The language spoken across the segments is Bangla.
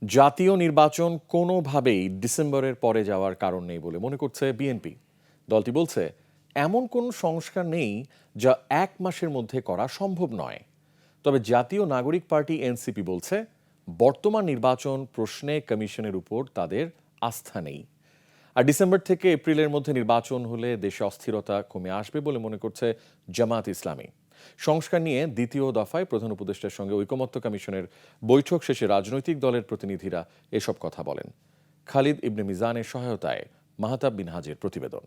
জাতীয় নির্বাচন কোনোভাবেই ডিসেম্বরের পরে যাওয়ার কারণ নেই বলে মনে করছে বিএনপি। দলটি বলছে এমন কোনো সংস্কার নেই যা এক মাসের মধ্যে করা সম্ভব নয়। তবে জাতীয় নাগরিক পার্টি এনসিপি বলছে বর্তমান নির্বাচন প্রশ্নে কমিশনের উপর তাদের আস্থা নেই। আর ডিসেম্বর থেকে এপ্রিলের মধ্যে নির্বাচন হলে দেশে অস্থিরতা কমে আসবে বলে মনে করছে জামায়াত ইসলামী। সংস্কার নিয়ে দ্বিতীয় দফায় প্রধান উপদেষ্টার সঙ্গে ঐকমত্য কমিশনের বৈঠক শেষে রাজনৈতিক দলের প্রতিনিধিরা এসব কথা বলেন। খালিদ ইবনে মিজানের সহায়তায় মাহতাব বিনহাজের প্রতিবেদন।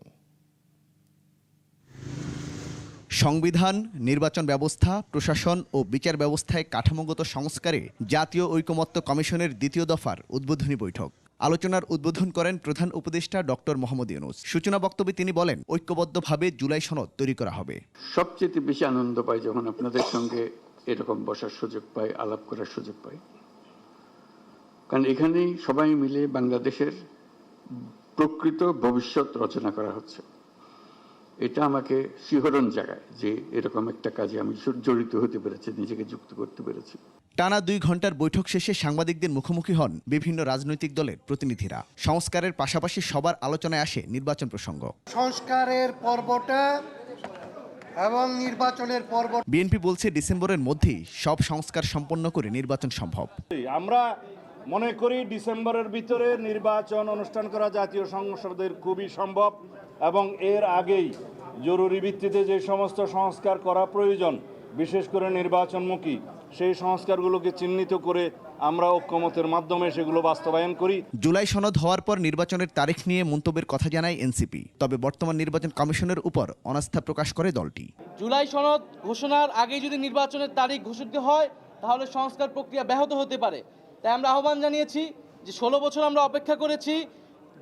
সংবিধান, নির্বাচন ব্যবস্থা, প্রশাসন ও বিচার ব্যবস্থায় কাঠামোগত সংস্কারে জাতীয় ঐকমত্য কমিশনের দ্বিতীয় দফার উদ্বোধনী বৈঠক। আলোচনার উদ্বোধন করেন প্রধান উপদেষ্টা ডক্টর মোহাম্মদ ইউনূস। সূচনা বক্তব্যে তিনি বলেন, ঐক্যবদ্ধভাবে জুলাই সনদ তৈরি করা হবে। সবচেয়ে বেশি আনন্দ পাই যখন আপনাদের সঙ্গে এরকম বসার সুযোগ পাই, আলাপ করার সুযোগ পাই, কারণ এখানেই সবাই মিলে বাংলাদেশের প্রকৃত ভবিষ্যৎ রচনা করা হচ্ছে। এটা আমাকে শিহরণ জাগায় যে এরকম একটা কাজে আমি জড়িত হতে পেরেছি, নিজেকে যুক্ত করতে পেরেছি। টানা 2 ঘন্টার বৈঠক শেষে সাংবাদিকদের মুখোমুখি হন বিভিন্ন রাজনৈতিক দলের প্রতিনিধিরা। সংস্কারের পাশাপাশি সবার আলোচনায় আসে নির্বাচন প্রসঙ্গ। সংস্কারের পর্বটা এবং নির্বাচনের পর্ব। বিএনপি বলছে ডিসেম্বরের মধ্যেই সব সংস্কার সম্পন্ন করে নির্বাচন সম্ভব। আমরা মনে করি ডিসেম্বরের ভিতরে নির্বাচন অনুষ্ঠান করা জাতীয় সংসদের খুবই সম্ভব এবং এর আগেই জরুরি ভিত্তিতে যে সমস্ত সংস্কার করা প্রয়োজন, বিশেষ করে নির্বাচনমুখী, সেই সংস্কারগুলোকে চিহ্নিত করে আমরা ঐক্যমতের মাধ্যমে সেগুলো বাস্তবায়ন করি। জুলাই সনদ হওয়ার পর নির্বাচনের তারিখ নিয়ে মন্তব্যের কথা জানায় এনসিপি। তবে বর্তমান নির্বাচন কমিশনের উপর অনাস্থা প্রকাশ করে দলটি। জুলাই সনদ ঘোষণার আগে যদি নির্বাচনের তারিখ ঘোষিত হয় তাহলে সংস্কার প্রক্রিয়া ব্যাহত হতে পারে। তাই আমরা আহ্বান জানিয়েছি যে 16 বছর আমরা অপেক্ষা করেছি,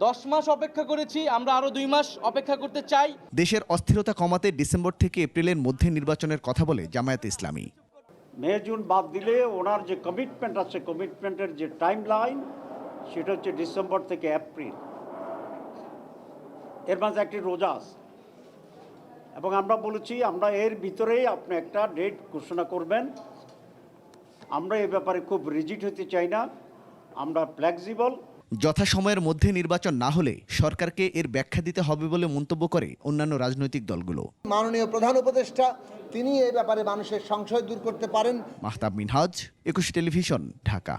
10 মাস অপেক্ষা করেছি, আমরা আরো 2 মাস অপেক্ষা করতে চাই। দেশের অস্থিরতা কমাতে ডিসেম্বর থেকে এপ্রিলের মধ্যে নির্বাচনের কথা বলে জামায়াত ইসলামী। মে জুন বাদ দিলে ওনার যে কমিটমেন্ট আছে, কমিটমেন্টের যে টাইম লাইন, সেটা হচ্ছে ডিসেম্বর থেকে এপ্রিল। এর মাঝে একটি রোজা আছে এবং আমরা বলেছি আমরা এর ভিতরেই আপনি একটা ডেট ঘোষণা করবেন। আমরা এ ব্যাপারে খুব রিজিড হতে চাই না, আমরা ফ্লেক্সিবল। যথাসময়ের মধ্যে নির্বাচন না হলে সরকারকে এর ব্যাখ্যা দিতে হবে বলে মন্তব্য করে অন্যান্য রাজনৈতিক দলগুলো। মাননীয় প্রধান উপদেষ্টা তিনি এই ব্যাপারে মানুষের সংশয় দূর করতে পারেন। মাহতাব মিনহাজ, 21 টেলিভিশন, ঢাকা।